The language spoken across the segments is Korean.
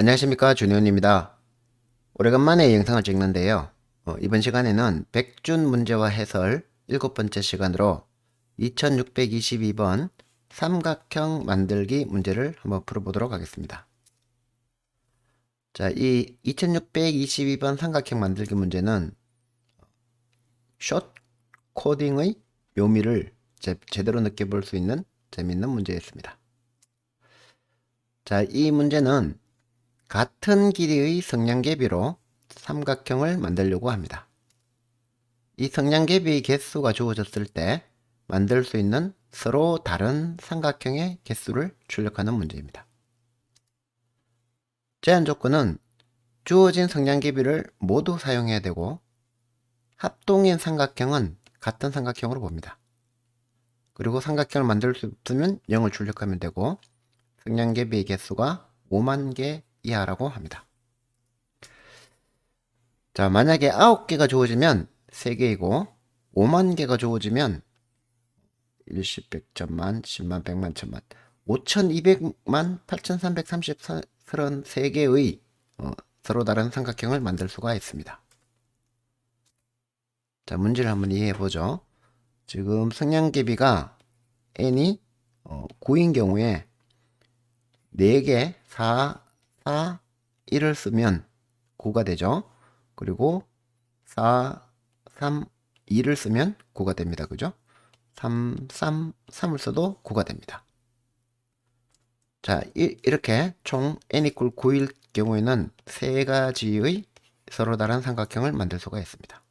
안녕하십니까, 준현입니다. 오래간만에 영상을 찍는데요. 이번 시간에는 백준 문제와 해설 7번째 시간으로 2622번 삼각형 만들기 문제를 한번 풀어보도록 하겠습니다. 자, 이 2622번 삼각형 만들기 문제는 숏 코딩의 묘미를 제대로 느껴볼 수 있는 재밌는 문제였습니다. 자, 이 문제는 같은 길이의 성량계비로 삼각형을 만들려고 합니다. 이 성량계비의 개수가 주어졌을 때 만들 수 있는 서로 다른 삼각형의 개수를 출력하는 문제입니다. 제한 조건은 주어진 성량계비를 모두 사용해야 되고 합동인 삼각형은 같은 삼각형으로 봅니다. 그리고 삼각형을 만들 수 없으면 0을 출력하면 되고 성량계비의 개수가 5만 개 이하라고 합니다. 자, 만약에 9개가 주어지면 3개이고 5만 개가 주어지면 일십, 백천만, 십만, 백만, 천만 5200만 8333개의 서로 다른 삼각형을 만들 수가 있습니다. 자, 문제를 한번 이해해 보죠. 지금 성량계비가 n이 9인 경우에 4개, 4, 4, 1을 쓰면 9가 되죠. 그리고 4, 3, 2를 쓰면 9가 됩니다. 그죠? 3, 3, 3을 써도 9가 됩니다. 자, 이렇게 총 n = 9일 경우에는 3가지의 서로 다른 삼각형을 만들 수가 있습니다.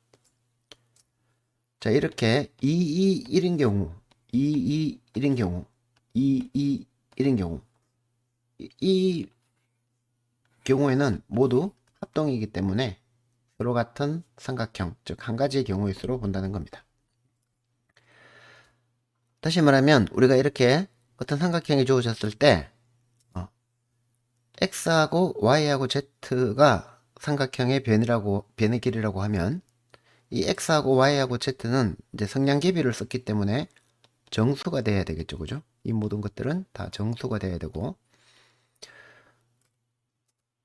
자, 이렇게 2, 2, 1인 경우, 2, 2, 1인 경우, 2, 2, 1인 경우, 이 경우에는 모두 합동이기 때문에 서로 같은 삼각형, 즉 한 가지의 경우의 수로 본다는 겁니다. 다시 말하면 우리가 이렇게 어떤 삼각형이 주어졌을 때 x하고 y하고 z가 삼각형의 변의 길이라고 하면 이 x하고 y하고 z는 이제 성량계비를 썼기 때문에 정수가 돼야 되겠죠. 그죠? 이 모든 것들은 다 정수가 돼야 되고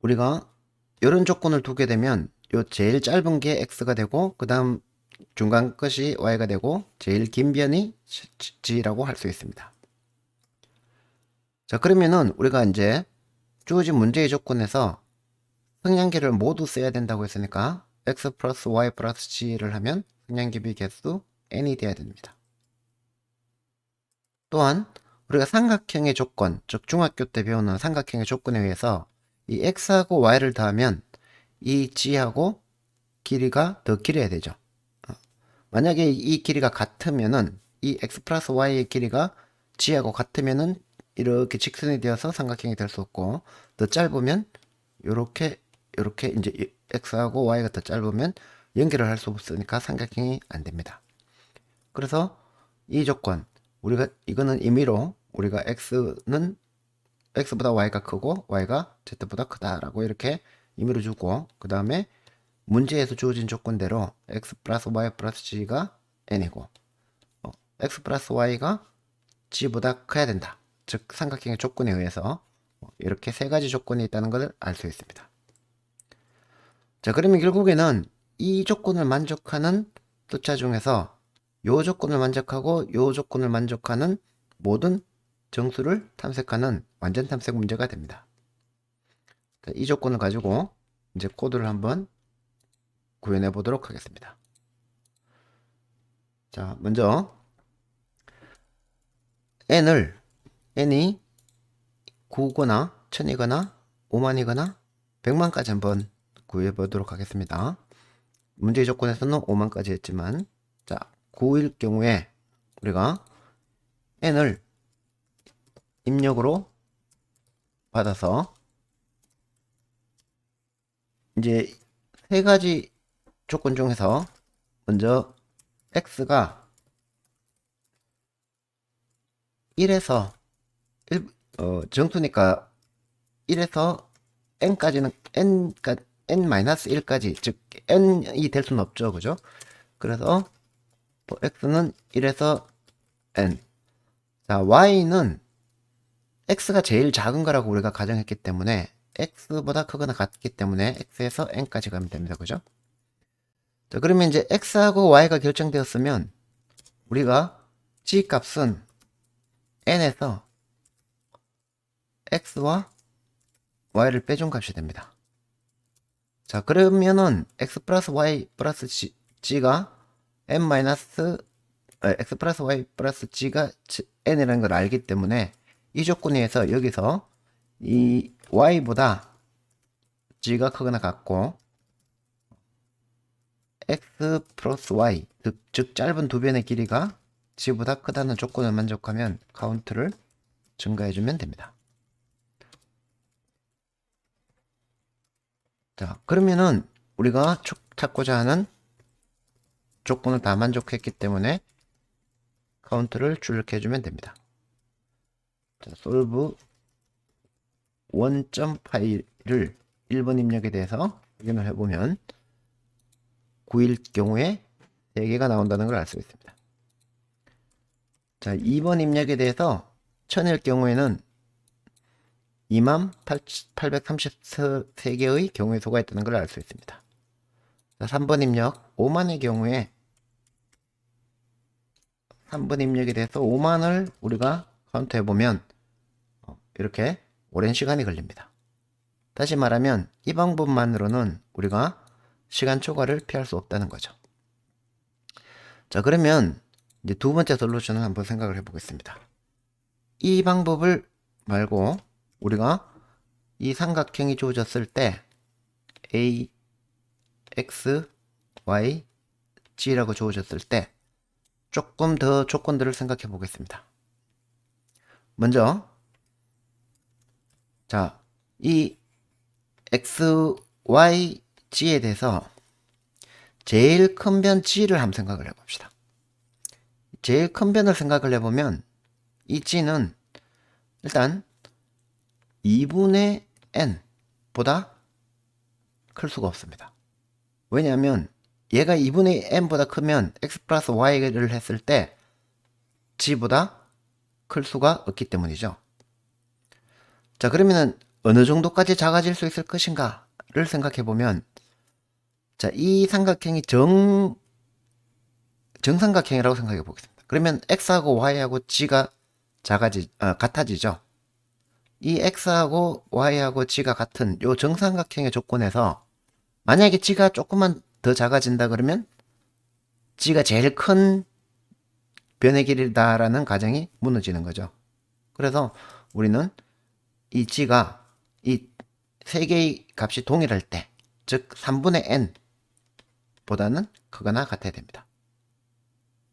우리가 이런 조건을 두게 되면 요 제일 짧은 게 x가 되고 그 다음 중간 것이 y가 되고 제일 긴 변이 g라고 할 수 있습니다. 자, 그러면은 우리가 이제 주어진 문제의 조건에서 성량계를 모두 써야 된다고 했으니까 x 플러스 y 플러스 g를 하면 성량계비 개수 n이 돼야 됩니다. 또한 우리가 삼각형의 조건, 즉 중학교 때 배우는 삼각형의 조건에 의해서 이 x하고 y를 더하면 이 g하고 길이가 더 길어야 되죠. 만약에 이 길이가 같으면은 이 x 플러스 y의 길이가 g하고 같으면은 이렇게 직선이 되어서 삼각형이 될 수 없고 더 짧으면 이렇게 이제 x하고 y가 더 짧으면 연결을 할 수 없으니까 삼각형이 안 됩니다. 그래서 이 조건 우리가 이거는 임의로 우리가 x는 x보다 y가 크고 y가 z보다 크다라고 이렇게 임의로 주고 그 다음에 문제에서 주어진 조건대로 x 플러스 y 플러스 g가 n이고 x 플러스 y가 g보다 커야 된다. 즉 삼각형의 조건에 의해서 이렇게 세 가지 조건이 있다는 것을 알 수 있습니다. 자, 그러면 결국에는 이 조건을 만족하는 숫자 중에서 요 조건을 만족하고 요 조건을 만족하는 모든 정수를 탐색하는 완전 탐색 문제가 됩니다. 이 조건을 가지고 이제 코드를 한번 구현해 보도록 하겠습니다. 자, 먼저 n이 9거나 1000이거나 5만이거나 100만까지 한번 구해 보도록 하겠습니다. 문제의 조건에서는 5만까지 했지만 자, 9일 경우에 우리가 n을 입력으로 받아서 이제 세 가지 조건 중에서 먼저 x가 1에서 정수니까 1에서 n까지는 n-1까지 즉 n이 될 수는 없죠. 그죠? 그래서 x는 1에서 n. 자, y는 x가 제일 작은 거라고 우리가 가정했기 때문에 x보다 크거나 같기 때문에 x에서 n까지 가면 됩니다. 그죠? 자, 그러면 이제 x하고 y가 결정되었으면 우리가 g 값은 n에서 x와 y를 빼준 값이 됩니다. 자, 그러면은 x 플러스 y 플러스 g가 n 마이너스 x 플러스 y 플러스 g가 n이라는 걸 알기 때문에 이 조건에 의해서 여기서 이 y보다 g가 크거나 같고 x 플러스 y 즉 짧은 두 변의 길이가 g보다 크다는 조건을 만족하면 카운트를 증가해주면 됩니다. 자, 그러면은 우리가 찾고자 하는 조건을 다 만족했기 때문에 카운트를 출력해주면 됩니다. 자, solve 원점 파일을 1번 입력에 대해서 확인을 해보면 9일 경우에 3개가 나온다는 걸 알 수 있습니다. 자, 2번 입력에 대해서 1000일 경우에는 2833개의 경우의 수가 있다는 걸 알 수 있습니다. 자, 3번 입력 5만의 경우에 3번 입력에 대해서 5만을 우리가 카운트 해보면 이렇게 오랜 시간이 걸립니다. 다시 말하면 이 방법만으로는 우리가 시간 초과를 피할 수 없다는 거죠. 자, 그러면 이제 두 번째 솔루션을 한번 생각을 해보겠습니다. 이 방법을 말고 우리가 이 삼각형이 주어졌을 때 a, x, y, g라고 주어졌을 때 조금 더 조건들을 생각해 보겠습니다. 먼저 자, 이 x, y, g에 대해서 제일 큰 변 g를 한번 생각을 해봅시다. 제일 큰 변을 생각을 해보면 이 g는 일단 2분의 n 보다 클 수가 없습니다. 왜냐하면 얘가 2분의 n보다 크면 x 플러스 y를 했을 때 g보다 클 수가 없기 때문이죠. 자, 그러면은 어느 정도까지 작아질 수 있을 것인가를 생각해 보면, 자, 이 삼각형이 정삼각형이라고 생각해 보겠습니다. 그러면 x하고 y하고 g가 같아지죠. 이 x하고 y하고 g가 같은 요 정삼각형의 조건에서 만약에 g가 조금만 더 작아진다 그러면 g가 제일 큰 변의 길이다라는 가정이 무너지는 거죠. 그래서 우리는 이 g가 이 세 개의 값이 동일할 때, 즉 3분의 n 보다는 크거나 같아야 됩니다.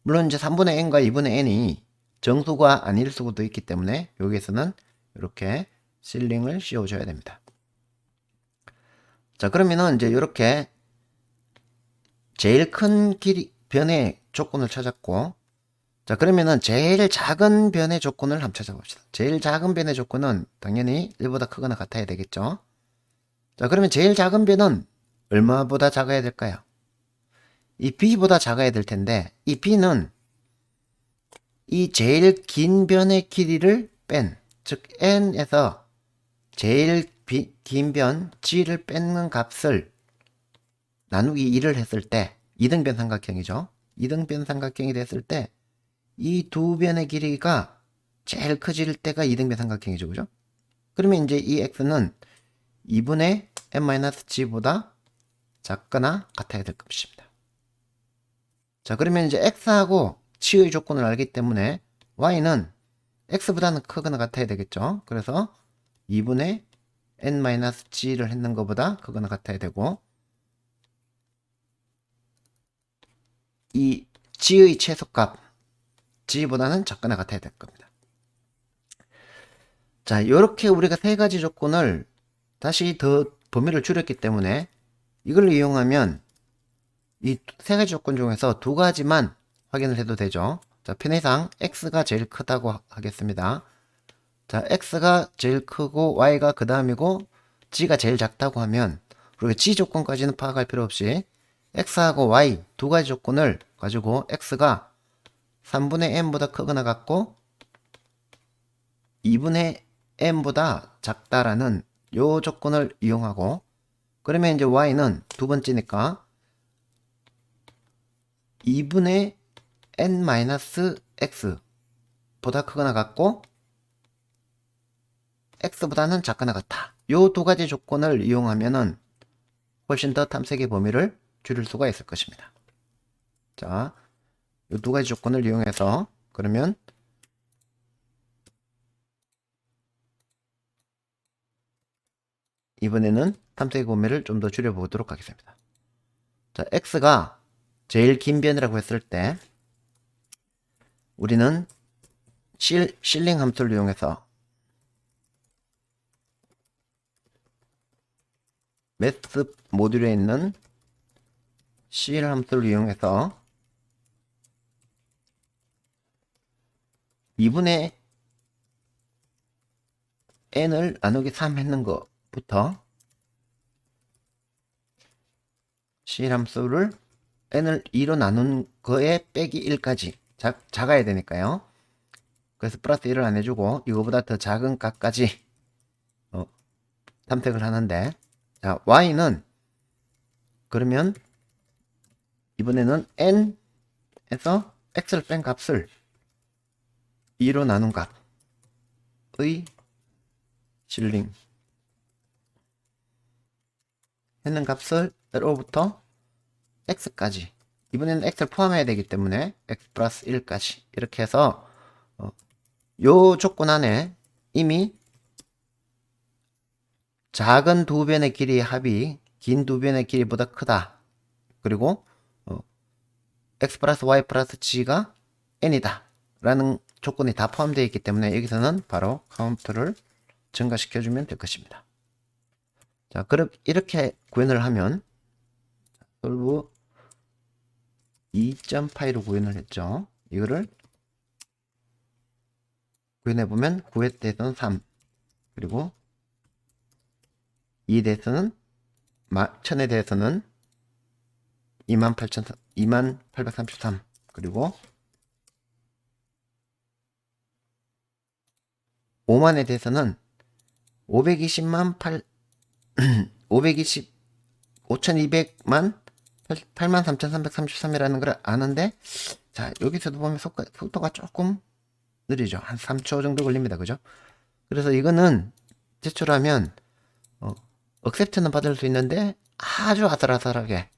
물론 이제 3분의 n과 2분의 n이 정수가 아닐 수도 있기 때문에 여기에서는 이렇게 실링을 씌워줘야 됩니다. 자, 그러면은 이제 이렇게 제일 큰 변의 조건을 찾았고, 자, 그러면은 제일 작은 변의 조건을 한번 찾아봅시다. 제일 작은 변의 조건은 당연히 1보다 크거나 같아야 되겠죠. 자, 그러면 제일 작은 변은 얼마보다 작아야 될까요? 이 b보다 작아야 될 텐데, 이 b는 이 제일 긴 변의 길이를 뺀, 즉 n에서 제일 긴 변 g를 뺏는 값을 나누기 2를 했을 때 2등변 삼각형이죠. 2등변 삼각형이 됐을 때 이 두 변의 길이가 제일 커질 때가 2등변 삼각형이죠. 그죠? 그러면 이제 이 x는 2분의 n-g보다 작거나 같아야 될 것입니다. 자, 그러면 이제 x하고 g의 조건을 알기 때문에 y는 x보다는 크거나 같아야 되겠죠. 그래서 2분의 n-g를 했는 것보다 크거나 같아야 되고, 이 g의 최소값 g보다는 작거나 같아야 될 겁니다. 자, 이렇게 우리가 세 가지 조건을 다시 더 범위를 줄였기 때문에 이걸 이용하면 이 세 가지 조건 중에서 두 가지만 확인을 해도 되죠. 자, 편의상 x가 제일 크다고 하겠습니다. 자, x가 제일 크고 y가 그 다음이고 g가 제일 작다고 하면 우리가 g 조건까지는 파악할 필요 없이 x하고 y 두 가지 조건을 가지고 x가 3분의 n보다 크거나 같고 2분의 n보다 작다라는 요 조건을 이용하고, 그러면 이제 y는 두 번째니까 2분의 n-x 보다 크거나 같고 x보다는 작거나 같다. 요 두 가지 조건을 이용하면은 훨씬 더 탐색의 범위를 줄일 수가 있을 것입니다. 자, 요 두 가지 조건을 이용해서 그러면 이번에는 탐색의 범위를 좀 더 줄여보도록 하겠습니다. 자, x가 제일 긴 변이라고 했을 때 우리는 실링 함수를 이용해서 매스 모듈에 있는 실 함수를 이용해서 2분의 n을 나누기 3 했는 것부터 실 함수를 n을 2로 나눈 거에 빼기 1까지 작아야 되니까요. 그래서 플러스 1을 안 해주고 이거보다 더 작은 값까지 탐색을 하는데, 자, y는 그러면 이번에는 n에서 x를 뺀 값을 2로 나눈 값의 실링 했는 값을 로부터 x까지, 이번에는 x를 포함해야 되기 때문에 x 플러스 1까지 이렇게 해서 요 조건 안에 이미 작은 두 변의 길이의 합이 긴 두 변의 길이보다 크다, 그리고 x 플러스 y 플러스 g가 n이다 라는 조건이 다 포함되어 있기 때문에 여기서는 바로 카운트를 증가시켜주면 될 것입니다. 자, 그럼 이렇게 구현을 하면 솔브 2.파이로 구현을 했죠. 이거를 구현해보면 9에 대해서는 3, 그리고 2에 대해서는 1000에 대해서는 2833, 그리고 5만에 대해서는 520만 520 5200만 83,333이라는 걸 아는데, 자, 여기서도 보면 속도가 조금 느리죠. 한 3초 정도 걸립니다. 그죠? 그래서 이거는 제출하면 억셉트는 받을 수 있는데 아주 아슬아슬하게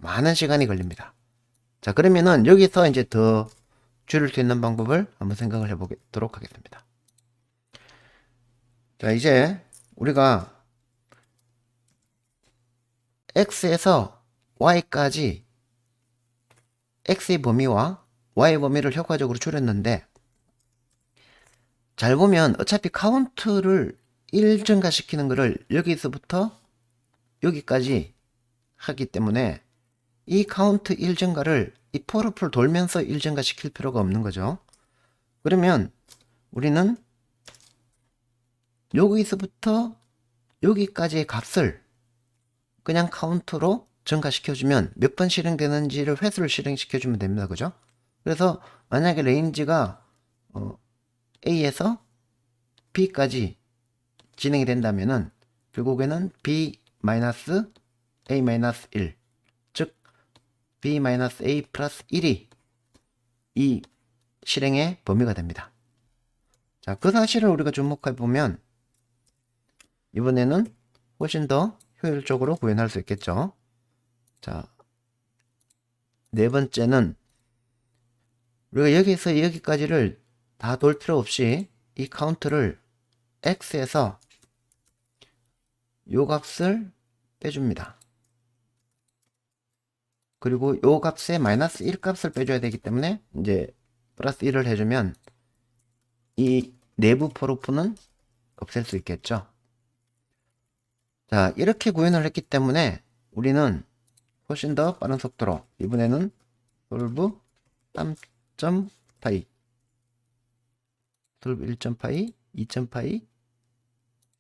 많은 시간이 걸립니다. 자, 그러면은 여기서 이제 더 줄일 수 있는 방법을 한번 생각을 해보도록 하겠습니다. 자, 이제 우리가 x에서 y까지 x의 범위와 y의 범위를 효과적으로 줄였는데, 잘 보면 어차피 카운트를 1 증가시키는 것을 여기서부터 여기까지 하기 때문에 이 카운트 1 증가를 이 포르풀 돌면서 1 증가시킬 필요가 없는 거죠. 그러면 우리는 여기서부터 여기까지의 값을 그냥 카운트로 증가시켜주면 몇 번 실행되는지를 횟수를 실행시켜주면 됩니다. 그죠? 그래서 만약에 레인지가 A에서 B까지 진행이 된다면은 결국에는 B-A-1, 즉 B-A 플러스 1이 이 실행의 범위가 됩니다. 자, 그 사실을 우리가 주목해 보면 이번에는 훨씬 더 효율적으로 구현할 수 있겠죠. 자, 네 번째는 우리가 여기서 여기까지를 다 돌 필요 없이 이 카운트를 x에서 요 값을 빼줍니다. 그리고 요 값에 마이너스 1 값을 빼줘야 되기 때문에 이제 플러스 1을 해주면 이 내부 포르프는 없앨 수 있겠죠. 자, 이렇게 구현을 했기 때문에 우리는 훨씬 더 빠른 속도로 이번에는 솔브 3.파이, 솔브 1.파이, 2.파이,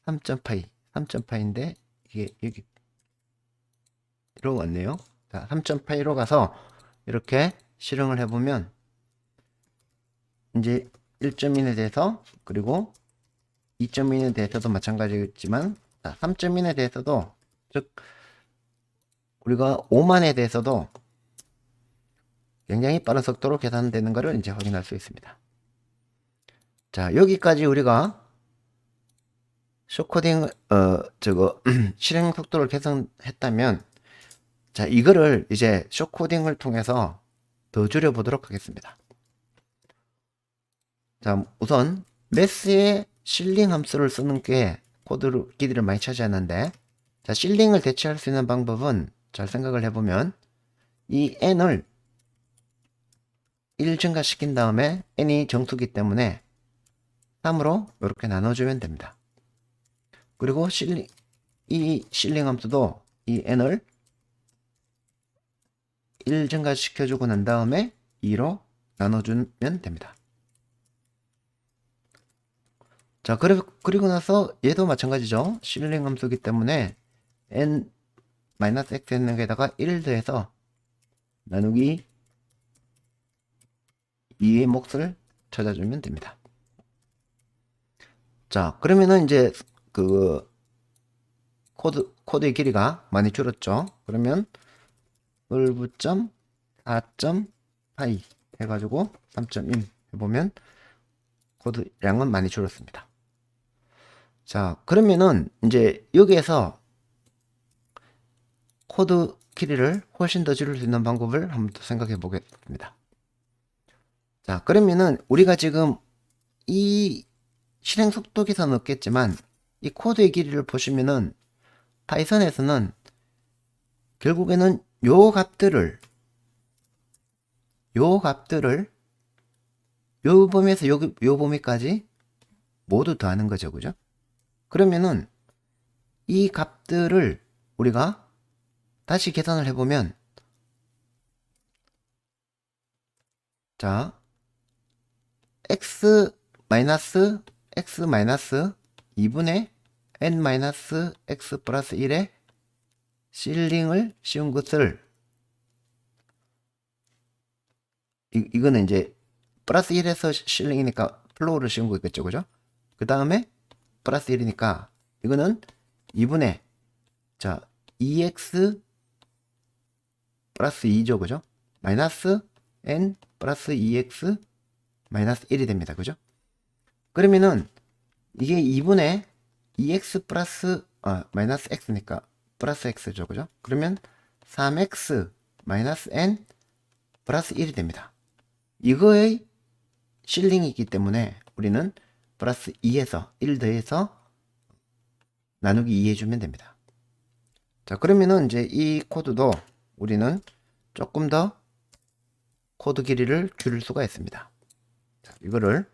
3.파이, 3.파이인데 이게 여기로 왔네요. 자, 3.파이로 가서 이렇게 실행을 해보면 이제 1.1에 대해서 그리고 2.1에 대해서도 마찬가지겠지만 자, 3.1에 대해서도, 즉 우리가 5만에 대해서도 굉장히 빠른 속도로 계산되는 것을 이제 확인할 수 있습니다. 자, 여기까지 우리가 숏코딩 실행 속도를 개선했다면, 자, 이거를 이제 숏코딩을 통해서 더 줄여 보도록 하겠습니다. 자, 우선 매스의 실링 함수를 쓰는 게 코드 길이를 많이 차지하는데, 자, 실링을 대체할 수 있는 방법은 잘 생각을 해보면 이 n을 1 증가시킨 다음에 n이 정수기 때문에 3으로 이렇게 나눠주면 됩니다. 그리고 이 실링 함수도 이 n을 1 증가시켜주고 난 다음에 2로 나눠주면 됩니다. 자, 그리고 나서 얘도 마찬가지죠. 실링 함수이기 때문에 n-x 했는데다가 1 더해서 나누기 2의 몫을 찾아주면 됩니다. 자, 그러면은 이제 그 코드의 길이가 많이 줄었죠. 그러면 solve.4.py 해가지고 3.1 해보면 코드량은 많이 줄었습니다. 자, 그러면은 이제 여기에서 코드 길이를 훨씬 더 줄일 수 있는 방법을 한번 더 생각해 보겠습니다. 자, 그러면은 우리가 지금 이 실행 속도 계산은 없겠지만 이 코드의 길이를 보시면은 파이썬에서는 결국에는 요 값들을 요 범위에서 요 범위까지 모두 더하는 거죠. 그죠? 그러면은 이 값들을 우리가 다시 계산을 해보면, 자, x 2분의 n-x 플러스 1의 실링을 씌운 것을, 이거는 이제 플러스 1에서 실링이니까 플로우를 씌운 거겠죠. 그죠? 그 다음에 플러스 1이니까 이거는 2분의, 자, 2x 플러스 2죠. 그죠? 마이너스 n 플러스 2x 마이너스 1이 됩니다. 그죠? 그러면은 이게 2분의 2x 플러스 마이너스 x니까 플러스 x죠. 그죠? 그러면 3x 마이너스 n 플러스 1이 됩니다. 이거의 실링이 있기 때문에 우리는 플러스 2에서 1 더해서 나누기 2 해주면 됩니다. 자, 그러면은 이제 이 코드도 우리는 조금 더 코드 길이를 줄일 수가 있습니다. 자, 이거를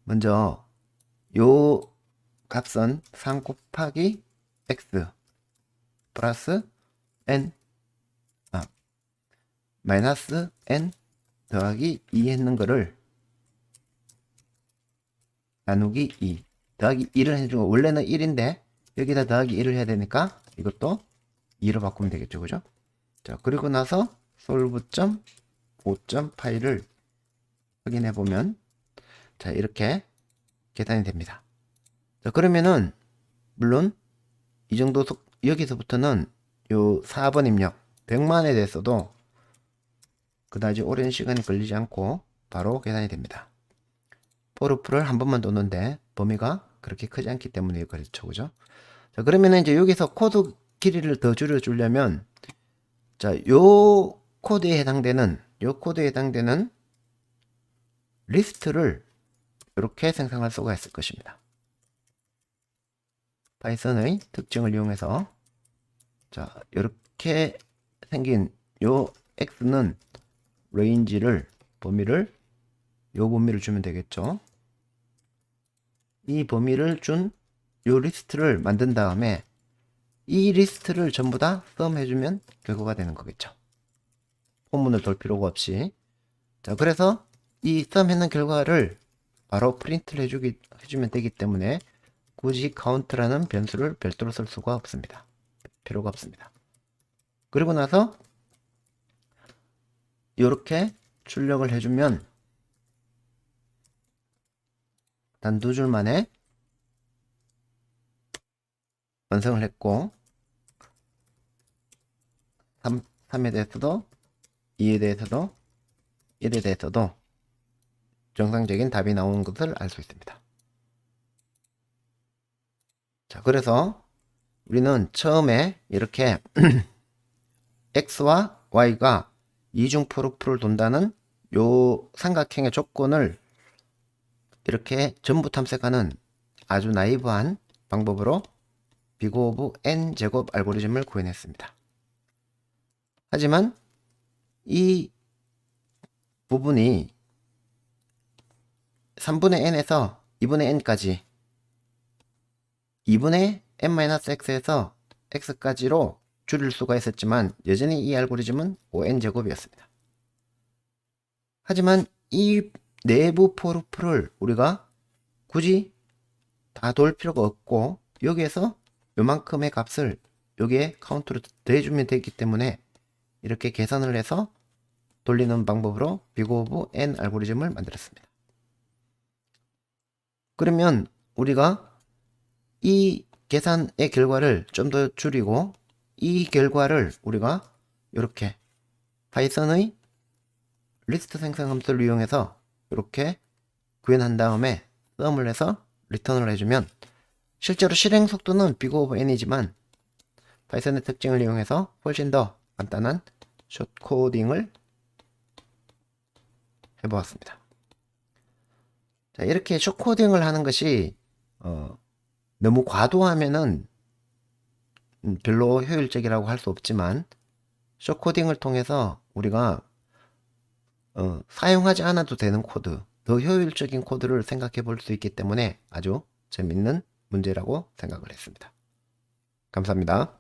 먼저 요 값은 3 곱하기 x 플러스 n 마이너스 n 더하기 2 했는 거를 나누기 2 더하기 1을 해주고, 원래는 1인데 여기다 더하기 1을 해야 되니까 이것도 2로 바꾸면 되겠죠. 그죠? 자, 그리고 나서 solve.5.py를 확인해 보면, 자, 이렇게 계산이 됩니다. 자, 그러면은 물론 이 정도 여기서부터는 요 4번 입력 100만에 대해서도 그다지 오랜 시간이 걸리지 않고 바로 계산이 됩니다. for를 한 번만 넣는데 범위가 그렇게 크지 않기 때문에 그렇죠. 그죠? 자, 그러면은 이제 여기서 코드 길이를 더 줄여 주려면, 자, 요 코드에 해당되는 리스트를 이렇게 생성할 수가 있을 것입니다. 파이썬의 특징을 이용해서, 자, 이렇게 생긴 요 x는 range를 요 범위를 주면 되겠죠. 이 범위를 준 요 리스트를 만든 다음에 이 리스트를 전부 다 sum 해주면 결과가 되는 거겠죠. 포문을 돌 필요가 없이. 자, 그래서 이 sum 했는 결과를 바로 프린트를 해주면 되기 때문에 굳이 count라는 변수를 별도로 쓸 수가 없습니다. 필요가 없습니다. 그리고 나서 이렇게 출력을 해주면 단 2줄 만에 완성을 했고 3에 대해서도 2에 대해서도 1에 대해서도 정상적인 답이 나오는 것을 알 수 있습니다. 자, 그래서 우리는 처음에 이렇게 x와 y가 이중프로프를 돈다는 요 삼각형의 조건을 이렇게 전부 탐색하는 아주 나이브한 방법으로 big of n 제곱 알고리즘을 구현했습니다. 하지만 이 부분이 3분의 n에서 2분의 n까지 2분의 n-x에서 x까지로 줄일 수가 있었지만 여전히 이 알고리즘은 5n제곱이었습니다. 하지만 이 내부 포르프를 우리가 굳이 다 돌 필요가 없고 여기에서 요만큼의 값을 여기에 카운트로 더해주면 되기 때문에 이렇게 계산을 해서 돌리는 방법으로 big of n 알고리즘을 만들었습니다. 그러면 우리가 이 계산의 결과를 좀 더 줄이고 이 결과를 우리가 이렇게 파이썬의 리스트 생성 함수를 이용해서 이렇게 구현한 다음에 썸을 해서 리턴을 해주면 실제로 실행 속도는 big of n이지만 파이썬의 특징을 이용해서 훨씬 더 간단한 숏 코딩을 해보았습니다. 자, 이렇게 숏 코딩을 하는 것이 너무 과도하면은 별로 효율적이라고 할 수 없지만 숏 코딩을 통해서 우리가 사용하지 않아도 되는 코드, 더 효율적인 코드를 생각해 볼 수 있기 때문에 아주 재밌는 문제라고 생각을 했습니다. 감사합니다.